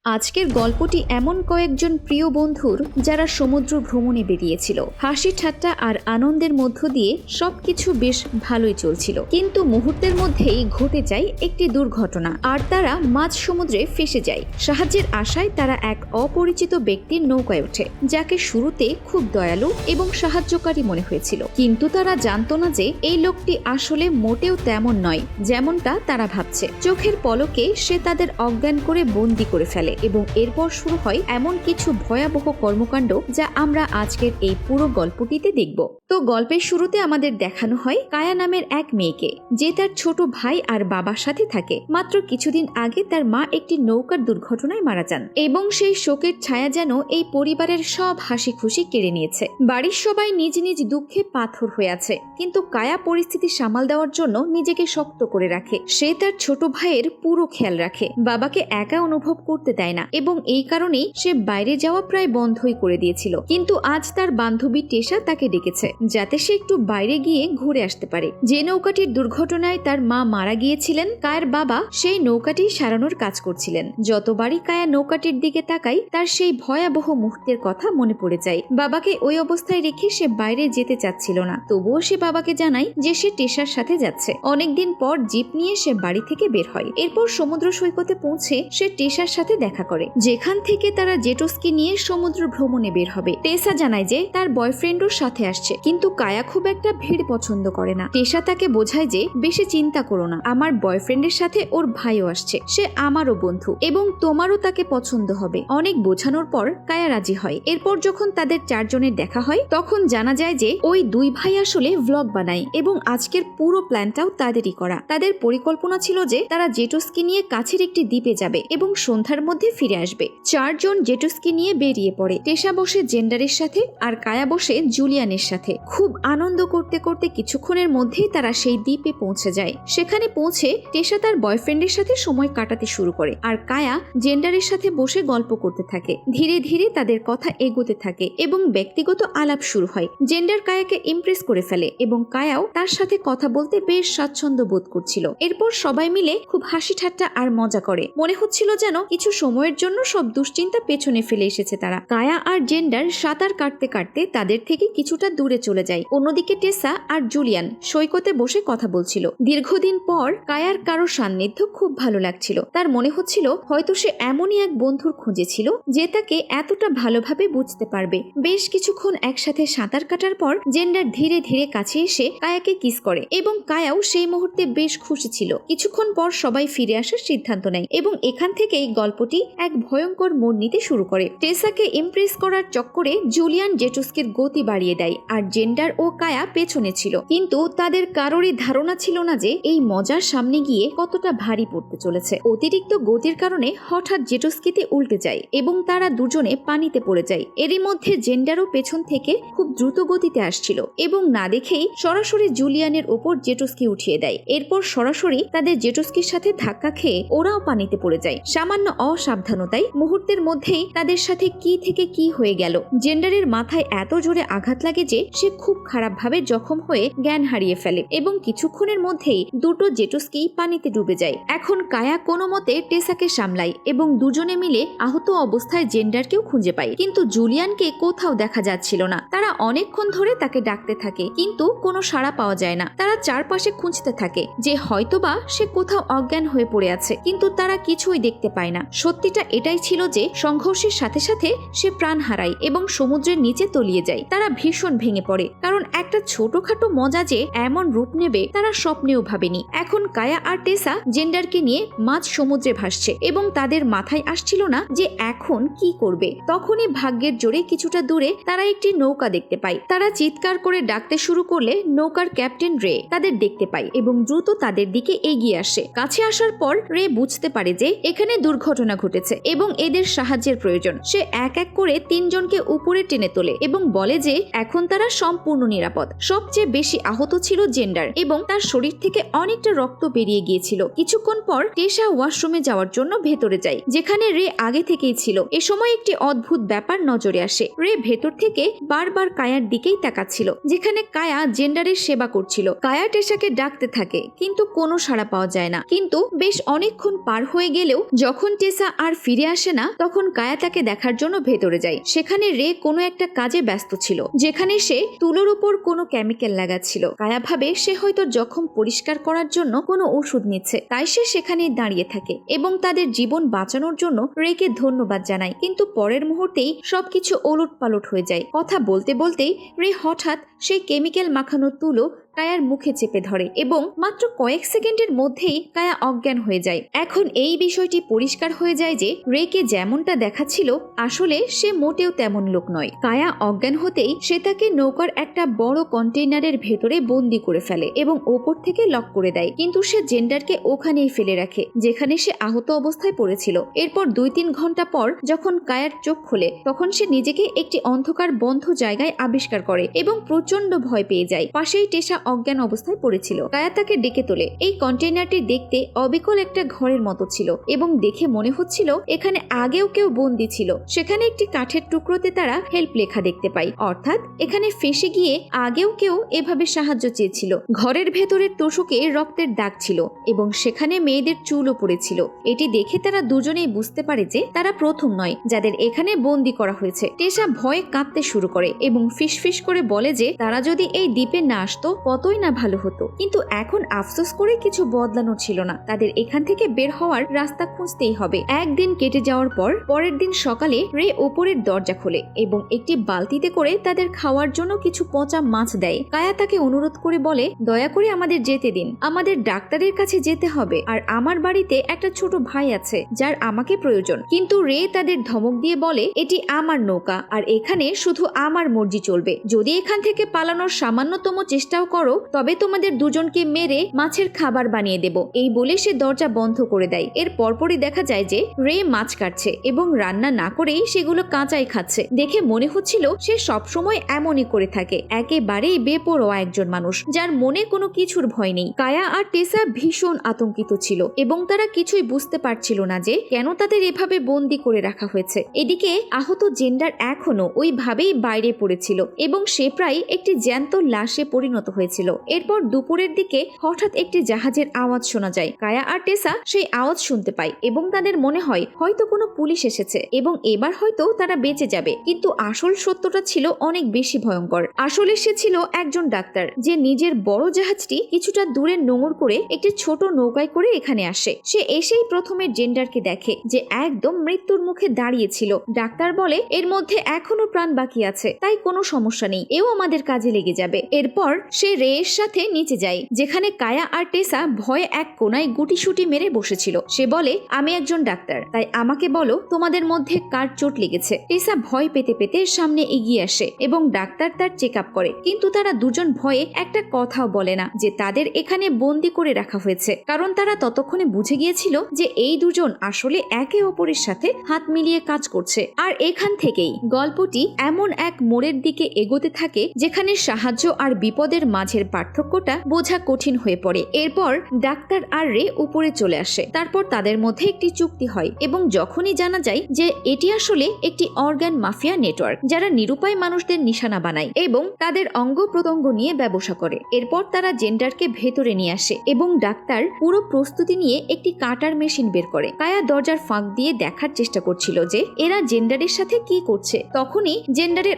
আজকের গল্পটি এমন কয়েকজন প্রিয় বন্ধুর যারা সমুদ্র ভ্রমণে বেরিয়েছিল। হাসি ঠাট্টা আর আনন্দের মধ্য দিয়ে সবকিছু বেশ ভালোই চলছিল, কিন্তু মুহূর্তের মধ্যেই ঘটে যায় একটি দুর্ঘটনা আর তারা মাঝ সমুদ্রে ফেসে যায়। সাহায্যের আশায় তারা এক অপরিচিত ব্যক্তির নৌকায় ওঠে, যাকে শুরুতে খুব দয়ালু এবং সাহায্যকারী মনে হয়েছিল, কিন্তু তারা জানতো না যে এই লোকটি আসলে মোটেও তেমন নয় যেমনটা তারা ভাবছে। চোখের পলকে সে তাদের অজ্ঞান করে বন্দি করে ফেলে এবং এরপর শুরু হয় এমন কিছু ভয়াবহ কর্মকাণ্ড যা আমরা আজকের এই পুরো গল্পটিতে দেখব। তো গল্পের শুরুতে আমাদের দেখানো হয় কায়া নামের এক মেয়েকে, যে তার ছোট ভাই আর বাবার সাথে থাকে। মাত্র কিছুদিন আগে তার মা একটি নৌকার দুর্ঘটনায় মারা যান এবং সেই শোকের ছায়া যেন এই পরিবারের সব হাসি খুশি কেড়ে নিয়েছে। বাড়ির সবাই নিজ নিজ দুঃখে পাথর হয়ে আছে, কিন্তু কায়া পরিস্থিতি সামাল দেওয়ার জন্য নিজেকে শক্ত করে রাখে। সে তার ছোট ভাইয়ের পুরো খেয়াল রাখে, বাবাকে একা অনুভব করতে দেয় না এবং এই কারণেই সে বাইরে যাওয়া প্রায় বন্ধই করে দিয়েছিল। কিন্তু আজ তার বান্ধবী টেসা তাকে ডেকেছে যাতে সে একটু বাইরে গিয়ে ঘুরে আসতে পারে। যে নৌকাটির দুর্ঘটনায় তার মা মারা গিয়েছিলেন, কায়ের বাবা সেই নৌকাটি সারানোর কাজ করছিলেন। যতবারই কায়া নৌকাটির দিকে তাকায়, তার সেই ভয়াবহ মুহূর্তের কথা মনে পড়ে যায়। বাবাকে ওই অবস্থায় রেখে সে বাইরে যেতে চাচ্ছিল না, তবুও সে বাবাকে জানায় যে সে টেসার সাথে যাচ্ছে। অনেকদিন পর জিপ নিয়ে সে বাড়ি থেকে বের হয়। এরপর সমুদ্র সৈকতে পৌঁছে সে টেসার সাথে দেখা করে, যেখান থেকে তারা জেটস্কি নিয়ে সমুদ্র ভ্রমণে বের হবে। টেসা জানায় যে তার বয়ফ্রেন্ডও সাথে আসছে, কিন্তু কায়া খুব একটা ভিড় পছন্দ করে না। টেসা তাকে বোঝায় যে বেশি চিন্তা করো না, আমার বয়ফ্রেন্ডের সাথে ওর ভাইও আসছে, সে আমারও বন্ধু এবং তোমারও তাকে পছন্দ হবে। অনেক বোঝানোর পর কায়া রাজি হয়। এরপর যখন তাদের চারজনের দেখা হয়, তখন জানা যায় যে ওই দুই ভাই আসলে ভ্লগ বানায় এবং আজকের পুরো প্ল্যানটাও তাদেরই করা। তাদের পরিকল্পনা ছিল যে তারা জেটস্কি নিয়ে কাছের একটি দ্বীপে যাবে এবং সন্ধ্যার মধ্যে ফিরে আসবে। চারজন জেটস্কি নিয়ে বেরিয়ে পড়ে। টেসা বসে জেন্ডারের সাথে আর কায়া বসে জুলিয়ানের সাথে। খুব আনন্দ করতে করতে কিছুক্ষণের মধ্যেই তারা সেই দ্বীপে পৌঁছে যায়। সেখানে পৌঁছে টেসা তার বয়ফ্রেন্ডের সাথে সময় কাটাতে শুরু করে আর কায়া জেন্ডারের সাথে বসে গল্প করতে থাকে। ধীরে ধীরে তাদের কথা এগোতে থাকে এবং ব্যক্তিগত আলাপ শুরু হয়। জেন্ডার কায়াকে ইমপ্রেস করে ফেলে এবং কায়াও তার সাথে কথা বলতে বেশ স্বাচ্ছন্দ্য বোধ করছিল। এরপর সবাই মিলে খুব হাসি ঠাট্টা আর মজা করে। মনে হচ্ছিল যেন কিছু সময়ের জন্য সব দুশ্চিন্তা পেছনে ফেলে এসেছে তারা। কায়া আর জেন্ডার সাঁতার কাটতে কাটতে তাদের থেকে কিছুটা দূরে চলে যায়। অন্যদিকে টেসা আর জুলিয়ান সৈকতে বসে কথা বলছিল। দীর্ঘদিন পর কায়ার কারো সান্নিধ্য খুব ভালো লাগছিল। তার মনে হচ্ছিল হয়তো সে এমনই এক বন্ধুর খুঁজে ছিল যে তাকে এতটা ভালোভাবে বুঝতে পারবে। বেশ কিছুক্ষণ একসাথে সাঁতার কাটার পর জেন্ডার ধীরে ধীরে কাছে এসে কায়াকে কিস করে এবং কায়াও সেই মুহূর্তে বেশ খুশি ছিল। কিছুক্ষণ পর সবাই ফিরে আসার সিদ্ধান্ত নেয় এবং এখান থেকেই গল্পটি এক ভয়ঙ্কর মোড় নিতে শুরু করে। টেসাকে ইমপ্রেস করার চক্করে জুলিয়ান জেটস্কির গতি বাড়িয়ে দেয় আর জেন্ডার ও কায়া পেছনে ছিল, কিন্তু তাদের কারোরই ধারণা ছিল না যে এই মজার সামনে গিয়ে কতটা ভারী পড়তে চলেছে। অতিরিক্ত গতির কারণে হঠাৎ জেটস্কিতে উল্টে যায় এবং তারা দুজনে পানিতে পড়ে যায়। এরই মধ্যে জেন্ডারও পেছন থেকে খুব দ্রুত গতিতে আসছিল এবং না দেখেই সরাসরি জুলিয়ানের ওপর জেটস্কি উঠিয়ে দেয়। এরপর সরাসরি তাদের জেটস্কির সাথে ধাক্কা খেয়ে ওরাও পানিতে পড়ে যায়। সামান্য অসাবধানতায় মুহূর্তের মধ্যেই তাদের সাথে কি থেকে কি হয়ে গেল। জেন্ডারের মাথায় এত জোরে আঘাত লাগে যে সে খুব খারাপভাবে জখম হয়ে জ্ঞান হারিয়ে ফেলে এবং কিছুক্ষণের মধ্যেই দুটো জেটস্কি পানিতে ডুবে যায়। এখন কায়া কোনো মতে টেসাকে সামলায় এবং দুজনে মিলে আহত অবস্থায় জেন্ডারকেও খুঁজে পায়, কিন্তু জুলিয়ানকে কোথাও দেখা যাচ্ছিল না। তারা অনেকক্ষণ ধরে তাকে ডাকতে থাকে, কিন্তু কোনো সাড়া পাওয়া যায় না। তারা চারপাশে খুঁজতে থাকে যে হয়তোবা সে কোথাও অজ্ঞান হয়ে পড়ে আছে, কিন্তু তারা কিছুই দেখতে পায় না। সত্যিটা এটাই ছিল যে সংঘর্ষের সাথে সাথে সে প্রাণ হারায় এবং সমুদ্রের নিচে তলিয়ে যায়। তারা ভীষণ ভেঙে পড়ে, কারণ একটা ছোটখাটো মজা যে এমন রূপ নেবে তারা স্বপ্নেও ভাবেনি। এখন কায়া আর টেসা জেন্ডারকে নিয়ে মাঝ সমুদ্রে ভাসছে এবং তাদের মাথায় আসছিল না যে এখন কি করবে। তখনই ভাগ্যের জোরে কিছুটা দূরে তারা একটি নৌকা দেখতে পায়। তারা চিৎকার করে ডাকতে শুরু করলে নৌকার ক্যাপ্টেন রে তাদের দেখতে পায় এবং দ্রুত তাদের দিকে এগিয়ে আসে। কাছে আসার পর রে বুঝতে পারে যে এখানে দুর্ঘটনা ঘটেছে এবং এদের সাহায্যের প্রয়োজন। সে এক এক করে তিনজনকে উপরে টেনে তোলে এবং বলে যে এখন তারা সম্পূর্ণ নিরাপদ। সবচেয়ে বেশি আহত ছিল জেন্ডার এবং তার শরীর থেকে অনেকটা রক্ত বেরিয়ে গিয়েছিল। কিছুক্ষণ পর টেসা ওয়াশরুমে যাওয়ার জন্য ভেতরে যায়, যেখানে রে আগে থেকেই ছিল। এ সময় একটি অদ্ভুত ব্যাপার নজরে আসে। রে ভেতর থেকে বারবার কায়ার দিকেই তাকাচ্ছিল, যেখানে কায়া জেন্ডারের সেবা করছিল। কায়া টেসাকে ডাকতে থাকে, কিন্তু কোনো সাড়া পাওয়া যায় না। কিন্তু বেশ অনেকক্ষণ পার হয়ে গেলেও যখন টেসা আর ফিরে আসে না তখন কায়া তাকে দেখার জন্য ভেতরে যায়। সেখানে রে কোনো একটা কাজে ব্যস্ত ছিল, যেখানে সে তুলোর উপর কোনো কেমিক্যাল লাগাচ্ছিল। কায়া ভাবে সে হয়তো জখম পরিষ্কার করার জন্য কোনো ওষুধ নিচ্ছে, তাই সে সেখানেই দাঁড়িয়ে থাকে এবং তাদের জীবন বাঁচানোর জন্য রেকে ধন্যবাদ জানায়। কিন্তু পরের মুহূর্তেই সবকিছু ওলট পালট হয়ে যায়। কথা বলতে বলতেই রে হঠাৎ সেই কেমিক্যাল মাখানো তুলো কায়ার মুখে চেপে ধরে এবং মাত্র কয়েক সেকেন্ডের মধ্যেই কায়া অজ্ঞান হয়ে যায়। এখন এই বিষয়টি পরিষ্কার হয়ে যায় যে রেকে যেমনটা দেখাচ্ছিল আসলে সে মোটেও তেমন লোক নয়। কায়া অজ্ঞান হতেই সে তাকে নৌকার একটা বড় কন্টেইনারের ভেতরে বন্দি করে ফেলে এবং ওপর থেকে লক করে দেয়, কিন্তু সে জেন্ডারকে ওখানেই ফেলে রাখে যেখানে সে আহত অবস্থায় পড়েছিল। এরপর 2-3 ঘন্টা পর যখন কায়ার চোখ খোলে তখন সে নিজেকে একটি অন্ধকার বন্ধ জায়গায় আবিষ্কার করে এবং প্রচন্ড ভয় পেয়ে যায়। পাশেই টেসা অজ্ঞান অবস্থায় পড়েছিল। কায়া তাকে ডেকে তোলে। এই কন্টেইনারটি দেখতে অবিকল একটা ঘরের মতো ছিল এবং দেখে মনে হচ্ছিল এখানে আগেও কেউ বন্দী ছিল। সেখানে একটি কাঠের টুকরোতে তারা হেল্প লেখা দেখতে পায়, অর্থাৎ এখানে ফেসে গিয়ে আগেও কেউ এভাবে সাহায্য চেয়েছিল। ঘরের ভেতরের তোষকে রক্তের দাগ ছিল এবং সেখানে মেয়েদের চুলও পড়েছিল। এটি দেখে তারা দুজনেই বুঝতে পারে যে তারা প্রথম নয় যাদের এখানে বন্দী করা হয়েছে। টেসা ভয়ে কাঁদতে শুরু করে এবং ফিসফিস করে বলে যে তারা যদি এই দ্বীপে না আসতো কতই না ভালো হতো, কিন্তু এখন আফসোস করে কিছু বদলানো ছিল না। তাদের এখান থেকে বের হওয়ার রাস্তা খুঁজতেই হবে। একদিন কেটে যাওয়ার পর পরের দিন সকালে রে ওপরের দরজা খোলে এবং একটি বালতিতে করে তাদের খাওয়ার জন্য কিছু পচা মাছ দেয়। কায়া তাকে অনুরোধ করে বলে, দয়া করে আমাদের যেতে দিন, আমাদের ডাক্তারের কাছে যেতে হবে আর আমার বাড়িতে একটা ছোট ভাই আছে যার আমাকে প্রয়োজন। কিন্তু রে তাদের ধমক দিয়ে বলে, এটি আমার নৌকা আর এখানে শুধু আমার মর্জি চলবে। যদি এখান থেকে পালানোর সামান্যতম চেষ্টাও করো তবে তোমাদের দুজনকে মেরে মাছের খাবার বানিয়ে দেব। এই বলে সে দরজা বন্ধ করে দেয়। এর পরপরই দেখা যায় যে রে মাছ কাটছে এবং রান্না না করেই সেগুলো কাঁচাই খাচ্ছে। দেখে মনে হচ্ছিল সে সবসময় এমনই করে থাকে, একেবারেই বেপরোয়া একজন মানুষ যার মনে কোনো কিছুর ভয় নেই। কায়া আর টেসা ভীষণ আতঙ্কিত ছিল এবং তারা কিছুই বুঝতে পারছিল না যে কেন তাদের এভাবে বন্দি করে রাখা হয়েছে। এদিকে আহত জেন্ডার এখনো ওইভাবেই বাইরে পড়েছিল এবং সে প্রায় একটি জ্যান্ত লাশে পরিণত হয়েছিল। এরপর দুপুরের দিকে হঠাৎ একটি জাহাজের আওয়াজ শোনা যায়। কায়া আর টেসা সেই আওয়াজ শুনতে পায় এবং তাদের মনে হয় হয়তো কোনো পুলিশ এসেছে এবং এবার হয়তো তারা বেঁচে যাবে। কিন্তু আসল সত্যটা ছিল অনেক বেশি ভয়ঙ্কর। আসলে সে ছিল একজন ডাক্তার যে নিজের বড় জাহাজটি কিছুটা দূরে নোঙর করে একটি ছোট নৌকায় করে এখানে আসে। সে এসেই প্রথমে জেন্ডারকে দেখে যে একদম মৃত্যুর মুখে দাঁড়িয়েছিল। ডাক্তার বলে, এর মধ্যে এখনো প্রাণ বাকি আছে, তাই কোনো সমস্যা নেই, এও আমাদের কাজে লেগে যাবে। এরপর সে রে এর সাথে নিচে যায় যেখানে কায়া আর টেসা ভয়ে এক কোনায় গুটিসুটি মেরে বসেছিল। সে বলে, আমি একজন ডাক্তার, তাই আমাকে বলো তোমাদের মধ্যে কার চোট লেগেছে। টেসা ভয় পেতে পেতে সামনে এগিয়ে আসে এবং ডাক্তার তার চেক আপ করে, কিন্তু তারা দুজন ভয়ে একটা কথাও বলে না যে তাদের এখানে বন্দি করে রাখা হয়েছে, কারণ তারা ততক্ষণে বুঝে গিয়েছিল যে এই দুজন আসলে একে অপরের সাথে হাত মিলিয়ে কাজ করছে। আর এখান থেকেই গল্পটি এমন এক মোড়ের দিকে এগোতে থাকে যেখানে সাহায্য আর বিপদের মাঝের পার্থক্যটা বোঝা কঠিন হয়ে পড়ে। এরপর ডাক্তার আর রে উপরে চলে আসে। তারপর তাদের মধ্যে একটি চুক্তি হয় এবং যখনই জানা যায় যে এটি আসলে একটি অর্গান মাফিয়া নেটওয়ার্ক যারা নিরুপায় মানুষদের নিশানা বানায় এবং তাদের অঙ্গ প্রত্যঙ্গ নিয়ে ব্যবসা করে। এরপর তারা জেন্ডারকে ভেতরে নিয়ে আসে এবং ডাক্তার পুরো প্রস্তুতি নিয়ে একটি কাটার মেশিন বের করে। কায়া দরজার ফাঁক দিয়ে দেখার চেষ্টা করছিল যে এরা জেন্ডারের সাথে কি করছে। তখনই জেন্ডারের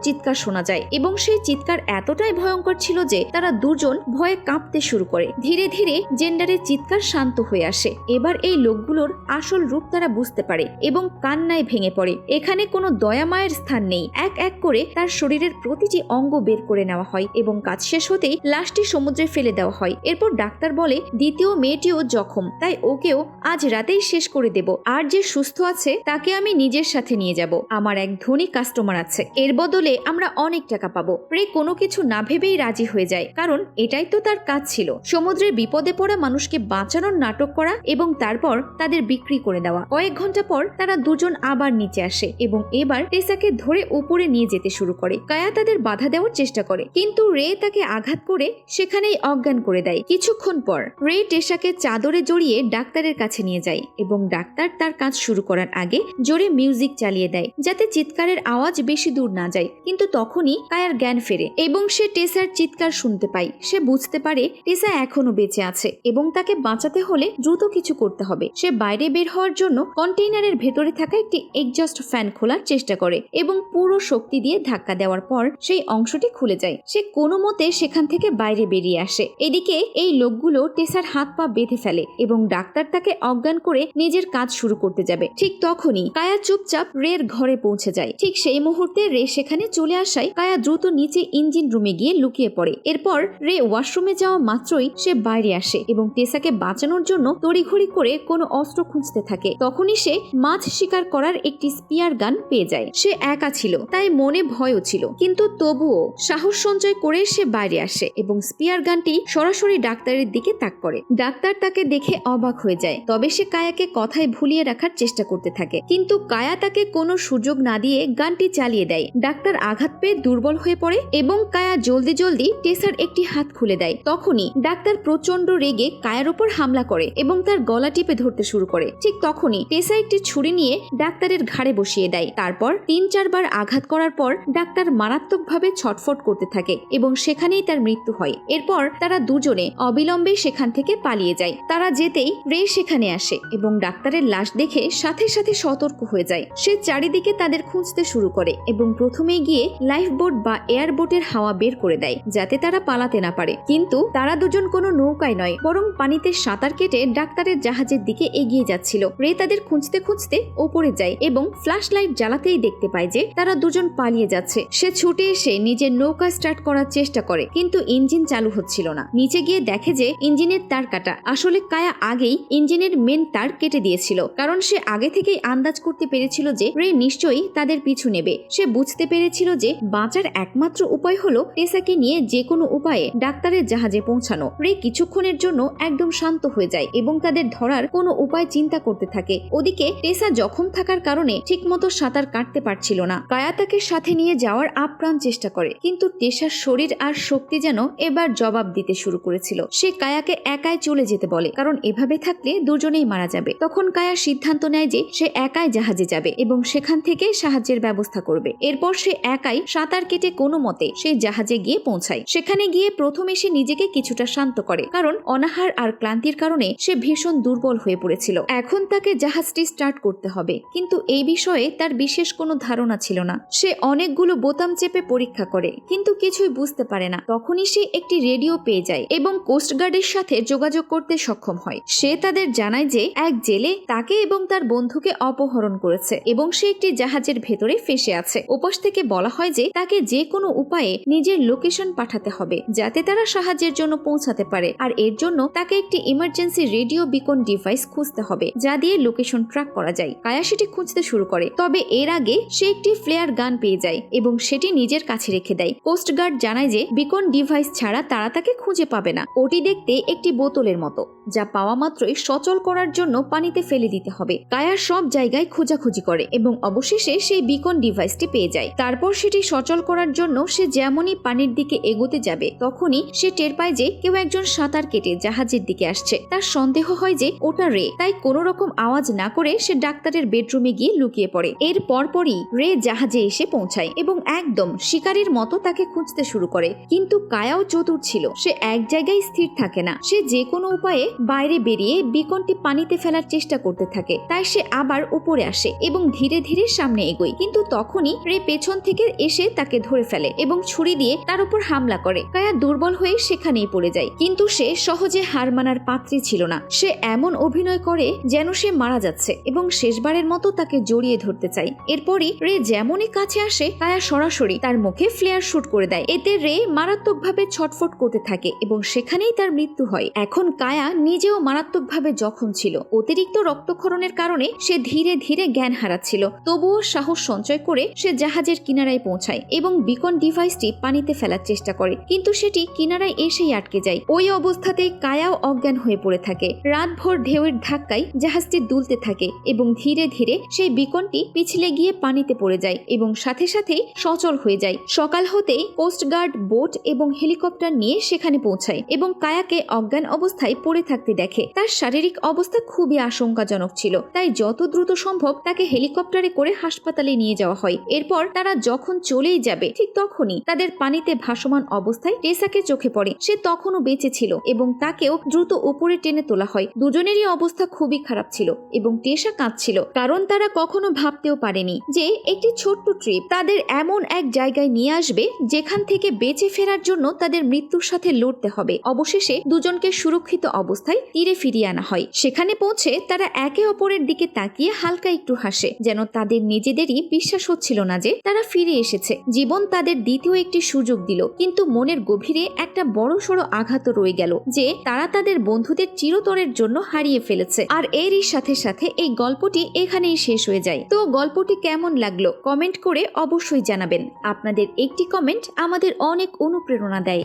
চিৎকার শোনা যায় এবং সেই চিৎকার এতটাই ভয়ঙ্কর ছিল যে তারা দুজন ভয়ে কাঁপতে শুরু করে। ধীরে ধীরে জেন্ডারের চিৎকার শান্ত হয়ে আসে। এবার এই লোকগুলোর আসল রূপ তারা বুঝতে পারে এবং কান্নায় ভেঙে পড়ে। এখানে কোনো দয়া মায়ের স্থান নেই। এক এক করে তার শরীরের প্রতিটি অঙ্গ বের করে নেওয়া হয় এবং কাজ শেষ হতেই লাশটি সমুদ্রে ফেলে দেওয়া হয়। এরপর ডাক্তার বলে, দ্বিতীয় মেয়েটিও জখম, তাই ওকেও আজ রাতেই শেষ করে দেব। আর যে সুস্থ আছে তাকে আমি নিজের সাথে নিয়ে যাব। আমার এক ধনী কাস্টমার আছে, এর বদলে আমরা অনেক টাকা পাবো। রে কোনো কিছু না ভেবেই রাজি হয়ে যায়, কারণ এটাই তো তার কাজ ছিল, সমুদ্রে বিপদে পড়া মানুষকে বাঁচানোর নাটক করা এবং তারপর তাদের বিক্রি করে দেওয়া। কয়েক ঘন্টা পর তারা দুজন আবার নিচে আসে এবং এবার টেসাকে ধরে উপরে নিয়ে যেতে শুরু করে। কায়া তাদের বাধা দেওয়ার চেষ্টা করে, কিন্তু রে তাকে আঘাত করে সেখানেই অজ্ঞান করে দেয়। কিছুক্ষণ পর রে টেসাকে চাদরে জড়িয়ে ডাক্তারের কাছে নিয়ে যায় এবং ডাক্তার তার কাজ শুরু করার আগে জোরে মিউজিক চালিয়ে দেয় যাতে চিৎকারের আওয়াজ বেশি দূর না যায়। কিন্তু তখনই কায়ার জ্ঞান ফেরে এবং সে টেসার চিৎকার চিৎকার শুনতে পায়। সে বুঝতে পারে টেসা এখনো বেঁচে আছে এবং তাকে বাঁচাতে হলে দ্রুত কিছু করতে হবে। সে বাইরে বের হওয়ার জন্য কন্টেইনারের ভেতরে থাকা একটি এক্সজস্ট ফ্যান খোলার চেষ্টা করে এবং পুরো শক্তি দিয়ে ধাক্কা দেওয়ার পর সেই অংশটি খুলে যায়। সে কোনো মতে সেখান থেকে বাইরে বেরিয়ে আসে। এদিকে এই লোকগুলো টেসার হাত পা বেঁধে ফেলে এবং ডাক্তার তাকে অজ্ঞান করে নিজের কাজ শুরু করতে যাবে। ঠিক তখনই কায়া চুপচাপ রের ঘরে পৌঁছে যায়। ঠিক সেই মুহূর্তে রে সেখানে চলে আসায় কায়া দ্রুত নিচে ইঞ্জিন রুমে গিয়ে লুকিয়ে পড়ে। এরপর রে ওয়াশরুমে যাওয়া মাত্রই সে বাইরে আসে এবং টেসাকে বাঁচানোর জন্য তড়িঘড়ি করে কোনো অস্ত্র খুঁজতে থাকে। তখনই সে মাছ শিকার করার একটি স্পিয়ার গান পেয়ে যায়। সে একা ছিল, তাই মনে ভয়ও ছিল, কিন্তু তবুও সাহস সঞ্চয় করে সে বাইরে আসে এবং স্পিয়ার গানটি সরাসরি ডাক্তারের দিকে তাক করে। ডাক্তার তাকে দেখে অবাক হয়ে যায়, তবে সে কায়াকে কথায় ভুলিয়ে রাখার চেষ্টা করতে থাকে, কিন্তু কায়া তাকে কোনো সুযোগ না দিয়ে গানটি চালিয়ে দেয়। ডাক্তার আঘাত পেয়ে দুর্বল হয়ে পড়ে এবং কায়া জলদি জলদি টেসার একটি হাত খুলে দেয়। তখনই ডাক্তার প্রচন্ড রেগে কায়ার উপর হামলা করে এবং তার গলা টিপে ধরতে শুরু করে। ঠিক তখনই টেসা একটি ছুরি নিয়ে ডাক্তারের ঘাড়ে বসিয়ে দেয়। তারপর 3-4 বার আঘাত করার পর ডাক্তার মারাত্মকভাবে ছটফট করতে থাকে এবং সেখানেই তার মৃত্যু হয়। এরপর তারা দুজনে অবিলম্বে সেখান থেকে পালিয়ে যায়। তারা যেতেই রে সেখানে আসে এবং ডাক্তারের লাশ দেখে সাথে সাথে সতর্ক হয়ে যায়। সে চারিদিকে তাদের খুঁজতে শুরু করে এবং প্রথমে গিয়ে লাইফ বোট বা এয়ার বোটের হাওয়া বের করে দেয় যাতে তারা পালাতে না পারে। কিন্তু তারা দুজন কোনো নৌকায় নয়, বরং পানিতে সাঁতার কেটে ডাক্তারের জাহাজের দিকে এগিয়ে যাচ্ছিল। রে তাদের খুঁজতে খুঁজতে ওপরে যায় এবং ফ্ল্যাশ লাইট জ্বালাতেই দেখতে পায় যে তারা দুজন পালিয়ে যাচ্ছে। সে ছুটে এসে নিজের নৌকা স্টার্ট করার চেষ্টা করে, কিন্তু ইঞ্জিন চালু হচ্ছিল না। নিচে গিয়ে দেখে যে ইঞ্জিনের তার কাটা। আসলে কায়া আগেই ইঞ্জিনের মেন তার কেটে দিয়েছিল, কারণ সে আগে থেকেই আন্দাজ করতে পেরেছিল যে রে নিশ্চয়ই তাদের পিছু নেবে। সে বুঝতে পেরেছিল যে বাঁচার একমাত্র উপায় হলো টেসাকে নিয়ে যে কোনো উপায়ে ডাক্তারের জাহাজে পৌঁছানো। রে কিছুক্ষণের জন্য একদম শান্ত হয়ে যায় এবং তাদের ধরার কোনো উপায় চিন্তা করতে থাকে। ওদিকে টেসা জখম থাকার কারণে ঠিকমতো সাঁতার কাটতে পারছিল না। কায়া তাকে সাথে নিয়ে যাওয়ার আপ্রাণ চেষ্টা করে, কিন্তু টেসার শরীর আর শক্তি যেন এবার জবাব দিতে শুরু করেছিল। সে কায়াকে একাই চলে যেতে বলে, কারণ এভাবে থাকলে দুজনেই মারা যাবে। তখন কায়া সিদ্ধান্ত নেয় যে সে একাই জাহাজে যাবে এবং সেখান থেকে সাহায্যের ব্যবস্থা করবে। এরপর সে একাই সাঁতার কেটে কোনো মতে সেই জাহাজে গিয়ে পৌঁছায়। সেখানে গিয়ে প্রথমে সে নিজেকে কিছুটা শান্ত করে, কারণ অনাহার আর ক্লান্তির কারণে সে ভীষণ দুর্বল হয়ে পড়েছিল। এখন তাকে জাহাজটি স্টার্ট করতে হবে, কিন্তু এই বিষয়ে তার বিশেষ কোনো ধারণা ছিল না। সে অনেকগুলো বোতাম চেপে পরীক্ষা করে, কিন্তু কিছুই বুঝতে পারে না। তখনই সে একটি রেডিও পেয়ে যায় এবং কোস্টগার্ডের সাথে যোগাযোগ করতে সক্ষম হয়। সে তাদের জানায় যে এক জেলে তাকে এবং তার বন্ধুকে অপহরণ করেছে এবং সে একটি জাহাজের ভেতরে ফেসে আছে। ওপাশ থেকে বলা হয় যে তাকে যে কোনো উপায়ে নিজের লোকেশন পাঠাতে হবে যাতে তারা সাহায্যের জন্য পৌঁছাতে পারে, আর এর জন্য তাকে একটি ইমার্জেন্সি রেডিও বিকন ডিভাইস খুঁজতে হবে যা দিয়ে লোকেশন ট্র্যাক করা যায়। কায়া সেটি খুঁজতে শুরু করে, তবে এর আগে সে একটি ফ্লেয়ার গান পেয়ে যায় এবং সেটি নিজের কাছে রেখে দেয়। কোস্টগার্ড জানায় যে বিকন ডিভাইস ছাড়া তারা তাকে খুঁজে পাবে না। ওটি দেখতে একটি বোতলের মতো, যা পাওয়া মাত্রই সচল করার জন্য পানিতে ফেলে দিতে হবে। কায়া সব জায়গায় খোঁজাখুঁজি করে এবং অবশেষে সেই বিকন ডিভাইসটি পেয়ে যায়। তারপর সেটি সচল করার জন্য সে যেমনই পানির দিকে এগোতে যাবে তখনই সে টের পায় যে কেউ একজন সাঁতার কেটে জাহাজের দিকে আসছে। তার সন্দেহ হয় যে ওটা রে, তাই কোনো রকম আওয়াজ না করে সে ডাক্তারের বেডরুমে গিয়ে লুকিয়ে পড়ে। এর পরপরই রে জাহাজে এসে পৌঁছায় এবং একদম শিকারীর মতো তাকে খুঁজতে শুরু করে। কিন্তু কায়াও চতুর ছিল, সে এক জায়গায় স্থির থাকে না। সে যে কোনো উপায়ে বাইরে বেরিয়ে বিকনটি পানিতে ফেলার চেষ্টা করতে থাকে। তাই সে আবার উপরে আসে এবং ধীরে ধীরে সামনে এগোয়, কিন্তু তখনই রে পেছন থেকে এসে তাকে ধরে ফেলে এবং ছুরি দিয়ে তার উপর হামলা করে। কায়া দুর্বল হয়ে সেখানেই পড়ে যায়, কিন্তু সে সহজে হার মানার পাত্রী ছিল না। সে এমন অভিনয় করে যেন সে মারা যাচ্ছে এবং শেষবারের মতো তাকে জড়িয়ে ধরতে চায়। এরপরই রে যেমনই কাছে আসে কায়া সরাসরি তার মুখে ফ্লেয়ার শুট করে দেয়। এতে রে মারাত্মকভাবে ছটফট করতে থাকে এবং সেখানেই তার মৃত্যু হয়। এখন কায়া নিজেও মারাত্মকভাবে জখম ছিল। অতিরিক্ত রক্তক্ষরণের কারণে সে ধীরে ধীরে জ্ঞান হারাচ্ছিল। তবুও সাহস সঞ্চয় করে সে জাহাজের কিনারায় পৌঁছায় এবং বিকন ডিভাইসটি পানিতে ফেলার চেষ্টা করে, কিন্তু সেটি কিনারায় এসেই আটকে যায়। ওই অবস্থাতেই কায়াও অজ্ঞান হয়ে পড়ে থাকে। রাতভর ঢেউয়ের ধাক্কায় জাহাজটি দুলতে থাকে এবং ধীরে ধীরে সেই বিকনটি পিছলে গিয়ে পানিতে পড়ে যায় এবং সাথে সাথেই সচল হয়ে যায়। সকাল হতেই কোস্টগার্ড বোট এবং হেলিকপ্টার নিয়ে সেখানে পৌঁছায় এবং কায়াকে অজ্ঞান অবস্থায় পড়ে থাকতে দেখে। তার শারীরিক অবস্থা খুবই আশঙ্কাজনক ছিল, তাই যত দ্রুত সম্ভব তাকে হেলিকপ্টারে করে হাসপাতালে নিয়ে যাওয়া হয়। এরপর তারা যখন চলেই যাবে ঠিক তখনই তাদের পানিতে ভাসমান অবস্থায় টেসাকে চোখে পড়ে। সে তখনও বেঁচে ছিল এবং তাকেও দ্রুত উপরে টেনে তোলা হয়। দুজনেরই অবস্থা খুবই খারাপ ছিল এবং টেসা কাঁদছিল, কারণ তারা কখনো ভাবতেও পারেনি যে একটি ছোট্ট ট্রিপ তাদের এমন এক জায়গায় নিয়ে আসবে যেখান থেকে বেঁচে ফেরার জন্য তাদের মৃত্যুর সাথে লড়তে হবে। অবশেষে দুজনকে সুরক্ষিত অবস্থায় তীরে ফিরিয়ে আনা হয়। সেখানে পৌঁছে তারা একে অপরের দিকে তাকিয়ে হালকা একটু হাসে, যেন তাদের নিজেদেরই বিশ্বাস হচ্ছিল না যে তারা ফিরে এসেছে। জীবন তাদের দ্বিতীয় একটি সুযোগ দিল, কিন্তু মনের গভীরে একটা বড়সড় আঘাত রয়ে গেল যে তারা তাদের বন্ধুদের চিরতরের জন্য হারিয়ে ফেলেছে। আর এরই সাথে সাথে এই গল্পটি এখানেই শেষ হয়ে যায়। তো গল্পটি কেমন লাগলো কমেন্ট করে অবশ্যই জানাবেন। আপনাদের একটি কমেন্ট আমাদের অনেক অনুপ্রেরণা দেয়।